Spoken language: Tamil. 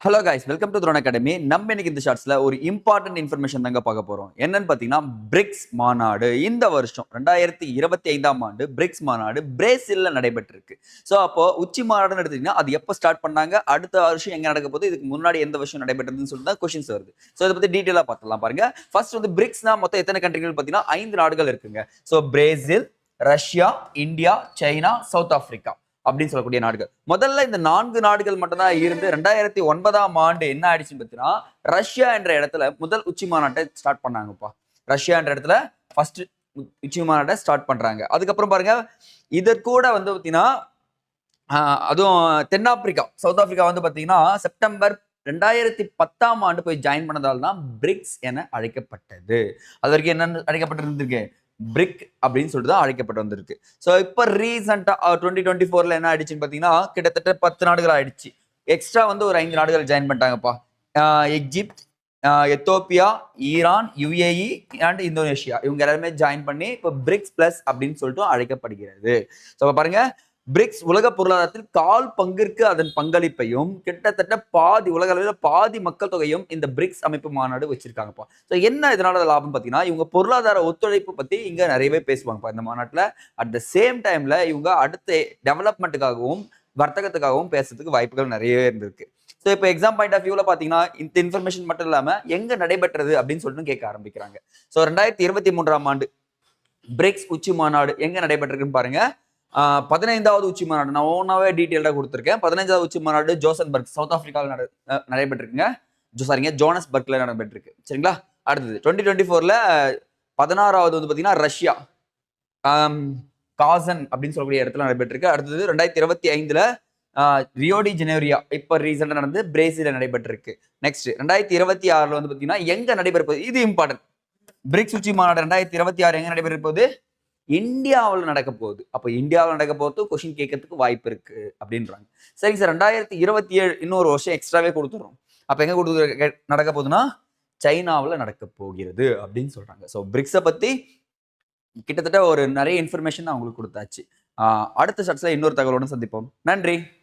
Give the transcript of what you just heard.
Hello guys, welcome to drone academy. நம்ம இன்னைக்கு இந்த ஷார்ட்ஸ்ல ஒரு இம்பார்ட்டன்ட் இன்ஃபர்மேஷன் தாங்க பார்க்க போறோம். என்னன்னு பார்த்தீங்கன்னா, பிரிக்ஸ் மாநாடு இந்த வருஷம் 2025ஆம் ஆண்டு பிரிக்ஸ் மாநாடு பிரேசில்ல நடைபெற்றிருக்கு. ஸோ அப்போ உச்சி மாநாடுன்னு எடுத்தீங்கன்னா, அது எப்போ ஸ்டார்ட் பண்ணாங்க, அடுத்த வருஷம் எங்க நடக்க போகுது, இதுக்கு முன்னாடி எந்த வருஷம் நடைபெற்றதுன்னு சொல்லிட்டு தான் கொஸ்டின்ஸ் வருது. ஸோ இதை பத்தி டீட்டெயிலாக பார்த்துலாம் பாருங்க. ஃபர்ஸ்ட் வந்து பிரிக்ஸ்னா மொத்தம் எத்தனை கண்ட்ரிகள் பார்த்தீங்கன்னா 5 நாடுகள் இருக்குங்க. So Brazil, Russia, India, China, south Africa அப்படின்னு சொல்லக்கூடிய நாடுகள். முதல்ல இந்த 4 நாடுகள் மட்டும் தான் இருந்து 2009ஆம் ஆண்டு என்ன ஆயிடுச்சுன்னு பார்த்தீங்கன்னா, ரஷ்யா என்ற இடத்துல முதல் உச்சி மாநாட்டை ஸ்டார்ட் பண்ணாங்கப்பா. ரஷ்யா என்ற இடத்துல ஃபர்ஸ்ட் உச்சி மாநாட்டை ஸ்டார்ட் பண்றாங்க. அதுக்கப்புறம் பாருங்க, இதற்கூட வந்து பார்த்தீங்கன்னா அதுவும் தென்னாப்பிரிக்கா, சவுத் ஆப்பிரிக்கா வந்து பார்த்தீங்கன்னா செப்டம்பர் 2010ஆம் ஆண்டு போய் ஜாயின் பண்ணதால் தான் பிரிக்ஸ் என அழைக்கப்பட்டது. அது வரைக்கும் என்னன்னு அழைக்கப்பட்டிருந்திருக்கு, பிரிக் அப்படின்னு சொல்லிட்டு தான் அழைக்கப்பட்டு வந்திருக்கு. ஸோ இப்போ ரீசெண்டா 2024ல என்ன ஆயிடுச்சுன்னு பார்த்தீங்கன்னா, கிட்டத்தட்ட 10 நாடுகள் ஆயிடுச்சு. எக்ஸ்ட்ரா வந்து ஒரு 5 நாடுகள் ஜாயின் பண்ணிட்டாங்கப்பா. Egypt, Ethiopia, Iran, UAE and Indonesia இவங்க எல்லாருமே ஜாயின் பண்ணி இப்போ பிரிக்ஸ் பிளஸ் அப்படின்னு சொல்லிட்டு அழைக்கப்படுகிறது. ஸோ பாருங்க, பிரிக்ஸ் உலக பொருளாதாரத்தில் 1/4 பங்கிற்கு அதன் பங்களிப்பையும் கிட்டத்தட்ட உலக அளவில் பாதி மக்கள் தொகையும் இந்த பிரிக்ஸ் அமைப்பு மாநாடு வச்சிருக்காங்கப்பா. ஸோ என்ன இதனால லாபம் பார்த்தீங்கன்னா, இவங்க பொருளாதார ஒத்துழைப்பு பத்தி இங்க நிறையவே பேசுவாங்கப்பா இந்த மாநாட்டில். அட் த சேம் டைம்ல இவங்க அடுத்த டெவலப்மெண்ட்டுக்காகவும் வர்த்தகத்துக்காகவும் பேசுறதுக்கு வாய்ப்புகள் நிறையவே இருந்திருக்கு. ஸோ இப்போ எக்ஸாம் பாயிண்ட் ஆஃப் வியூல பாத்தீங்கன்னா, இந்த இன்ஃபர்மேஷன் மட்டும் இல்லாம எங்க நடைபெற்றது அப்படின்னு சொல்லிட்டு கேட்க ஆரம்பிக்கிறாங்க. ஸோ 2023ஆம் ஆண்டு பிரிக்ஸ் உச்சி மாநாடு எங்க நடைபெற்றிருக்குன்னு பாருங்க. 15வது உச்சி மாநாடு நான் ஓனாவே டீட்டெயிலாக கொடுத்துருக்கேன். 15வது உச்சி மாநாடு ஜோசன்பர்க் சவுத் ஆப்பிரிக்காவில் நடைபெற்றிருக்குங்க. ஜோனஸ்பர்க்ல நடைபெற்றிருக்கு. சரிங்களா? அடுத்தது 2024ல 16வது வந்து பார்த்தீங்கன்னா ரஷ்யா காசன் அப்படின்னு சொல்லக்கூடிய இடத்துல நடைபெற்றிருக்கு. அடுத்தது 2025ல ரியோடி ஜெனேரியா இப்ப ரீசெண்டா நடந்து பிரேசில நடைபெற்றிருக்கு. நெக்ஸ்ட் 2026ல வந்து பார்த்தீங்கன்னா எங்க நடைபெற போகுது, இது இம்பார்ட்டன்ட். பிரிக்ஸ் உச்சி மாநாடு 2026 எங்க நடைபெற போகுது, இந்தியாவில் நடக்க போகுது. அப்ப இந்தியாவில் நடக்க போது கொஸ்டின் கேட்கறதுக்கு வாய்ப்பு இருக்கு அப்படின்றாங்க. சரி சார், 2027 இன்னொரு வருஷம் எக்ஸ்ட்ராவே கொடுத்துறோம். அப்ப எங்க நடக்க போகுதுன்னா சைனாவில் நடக்க போகிறது அப்படின்னு சொல்றாங்க. ஸோ பிரிக்ஸை பத்தி கிட்டத்தட்ட ஒரு நிறைய இன்ஃபர்மேஷன் அவங்களுக்கு கொடுத்தாச்சு. அடுத்த ஷாட்ஸ்ல இன்னொரு தகவலோட சந்திப்போம். நன்றி.